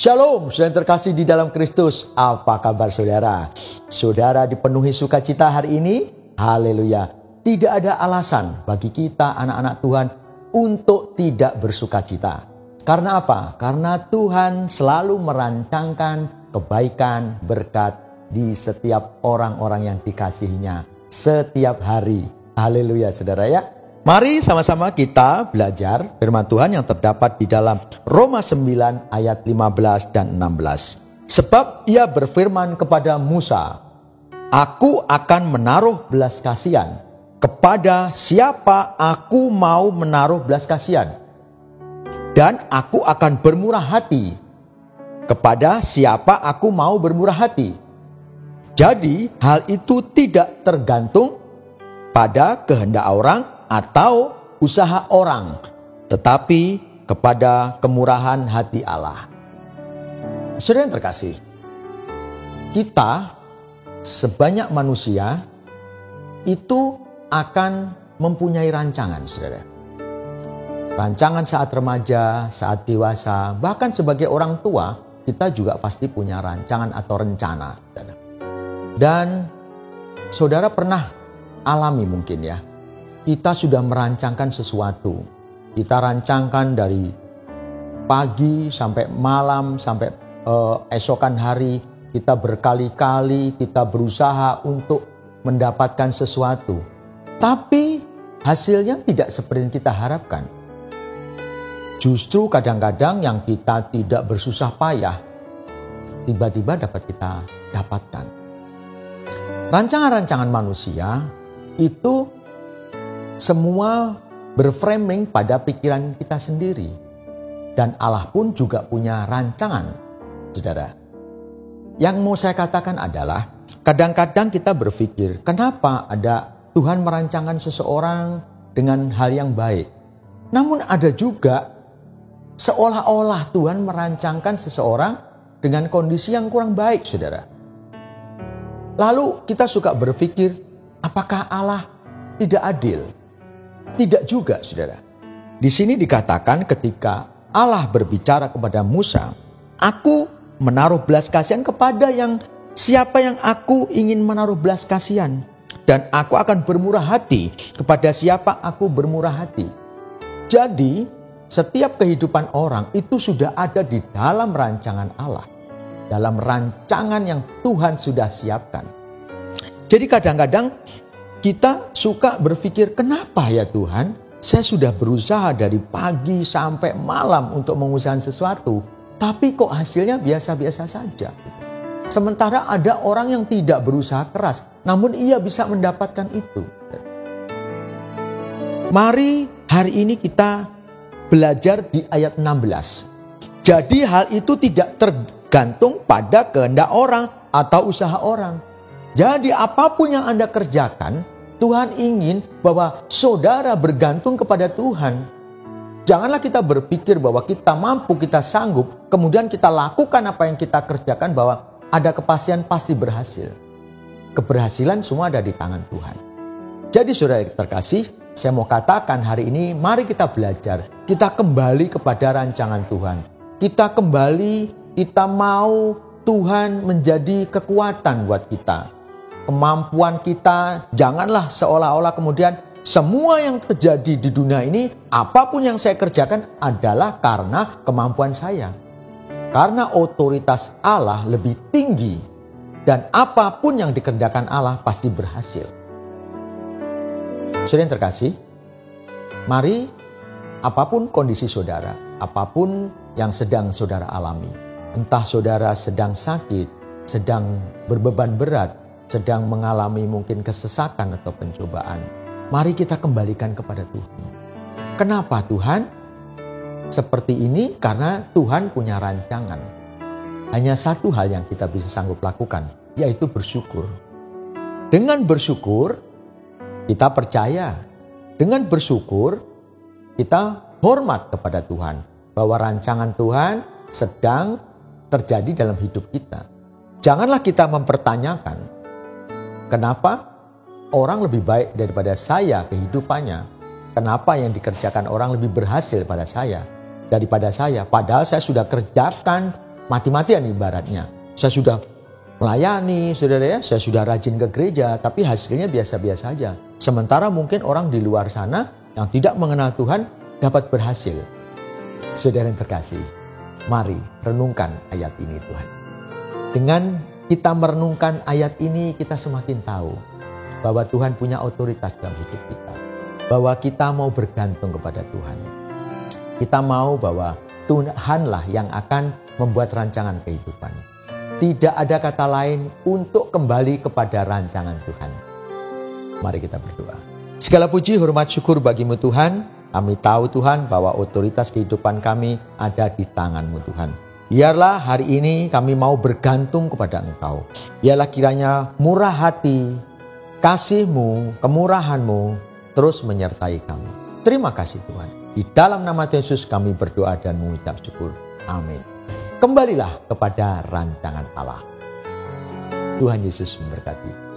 Shalom, saudara yang terkasih di dalam Kristus. Apa kabar saudara? Saudara dipenuhi sukacita hari ini? Haleluya. Tidak ada alasan bagi kita anak-anak Tuhan untuk tidak bersukacita. Karena apa? Karena Tuhan selalu merancangkan kebaikan, berkat di setiap orang-orang yang dikasihinya setiap hari. Haleluya saudara ya. Mari sama-sama kita belajar firman Tuhan yang terdapat di dalam Roma 9 ayat 15 dan 16. Sebab ia berfirman kepada Musa, "Aku akan menaruh belas kasihan kepada siapa aku mau menaruh belas kasihan. Dan aku akan bermurah hati kepada siapa aku mau bermurah hati." Jadi hal itu tidak tergantung pada kehendak orang atau usaha orang, tetapi kepada kemurahan hati Allah. Saudara yang terkasih, kita sebanyak manusia itu akan mempunyai rancangan, saudara. Rancangan saat remaja, saat dewasa, bahkan sebagai orang tua, kita juga pasti punya rancangan atau rencana. Dan saudara pernah alami mungkin ya, kita sudah merancangkan sesuatu. Kita rancangkan dari pagi sampai malam, sampai esokan hari. Kita berkali-kali, kita berusaha untuk mendapatkan sesuatu. Tapi hasilnya tidak seperti yang kita harapkan. Justru kadang-kadang yang kita tidak bersusah payah, tiba-tiba dapat kita dapatkan. Rancangan-rancangan manusia itu semua berframing pada pikiran kita sendiri. Dan Allah pun juga punya rancangan, saudara. Yang mau saya katakan adalah, kadang-kadang kita berpikir, kenapa ada Tuhan merancangkan seseorang dengan hal yang baik. Namun ada juga seolah-olah Tuhan merancangkan seseorang dengan kondisi yang kurang baik, saudara. Lalu kita suka berpikir, apakah Allah tidak adil? Tidak juga, saudara. Di sini dikatakan ketika Allah berbicara kepada Musa, "Aku menaruh belas kasihan kepada siapa yang aku ingin menaruh belas kasihan. Dan aku akan bermurah hati kepada siapa aku bermurah hati." Jadi, setiap kehidupan orang itu sudah ada di dalam rancangan Allah. Dalam rancangan yang Tuhan sudah siapkan. Jadi kadang-kadang kita suka berpikir, kenapa ya Tuhan, saya sudah berusaha dari pagi sampai malam untuk mengusahakan sesuatu, tapi kok hasilnya biasa-biasa saja. Sementara ada orang yang tidak berusaha keras, namun ia bisa mendapatkan itu. Mari hari ini kita belajar di ayat 16. Jadi hal itu tidak tergantung pada kehendak orang atau usaha orang. Jadi apapun yang Anda kerjakan, Tuhan ingin bahwa saudara bergantung kepada Tuhan. Janganlah kita berpikir bahwa kita mampu, kita sanggup, kemudian kita lakukan apa yang kita kerjakan bahwa ada kepastian pasti berhasil. Keberhasilan semua ada di tangan Tuhan. Jadi saudara terkasih, saya mau katakan hari ini mari kita belajar. Kita kembali kepada rancangan Tuhan. Kita kembali, kita mau Tuhan menjadi kekuatan buat kita. Kemampuan kita, janganlah seolah-olah kemudian semua yang terjadi di dunia ini, apapun yang saya kerjakan adalah karena kemampuan saya. Karena otoritas Allah lebih tinggi dan apapun yang dikerjakan Allah pasti berhasil. Saudara yang terkasih, mari apapun kondisi saudara, apapun yang sedang saudara alami, entah saudara sedang sakit, sedang berbeban berat, sedang mengalami mungkin kesesakan atau pencobaan, mari kita kembalikan kepada Tuhan. Kenapa Tuhan seperti ini? Karena Tuhan punya rancangan. Hanya satu hal yang kita bisa sanggup lakukan, yaitu bersyukur. Dengan bersyukur, kita percaya. Dengan bersyukur, kita hormat kepada Tuhan. Bahwa rancangan Tuhan sedang terjadi dalam hidup kita. Janganlah kita mempertanyakan, kenapa orang lebih baik daripada saya kehidupannya? Kenapa yang dikerjakan orang lebih berhasil daripada saya? Padahal saya sudah kerjakan mati-matian ibaratnya. Saya sudah melayani, saudara ya, saya sudah rajin ke gereja, tapi hasilnya biasa-biasa saja. Sementara mungkin orang di luar sana yang tidak mengenal Tuhan dapat berhasil. Saudara yang terkasih, mari renungkan ayat ini Tuhan. Dengan kita merenungkan ayat ini, kita semakin tahu bahwa Tuhan punya otoritas dalam hidup kita. Bahwa kita mau bergantung kepada Tuhan. Kita mau bahwa Tuhanlah yang akan membuat rancangan kehidupan. Tidak ada kata lain untuk kembali kepada rancangan Tuhan. Mari kita berdoa. Segala puji, hormat, syukur bagimu Tuhan. Kami tahu Tuhan bahwa otoritas kehidupan kami ada di tangan-Mu Tuhan. Biarlah hari ini kami mau bergantung kepada Engkau. Biarlah kiranya murah hati, kasih-Mu, kemurahan-Mu terus menyertai kami. Terima kasih Tuhan. Di dalam nama Yesus kami berdoa dan mengucap syukur. Amin. Kembalilah kepada rancangan Allah. Tuhan Yesus memberkati.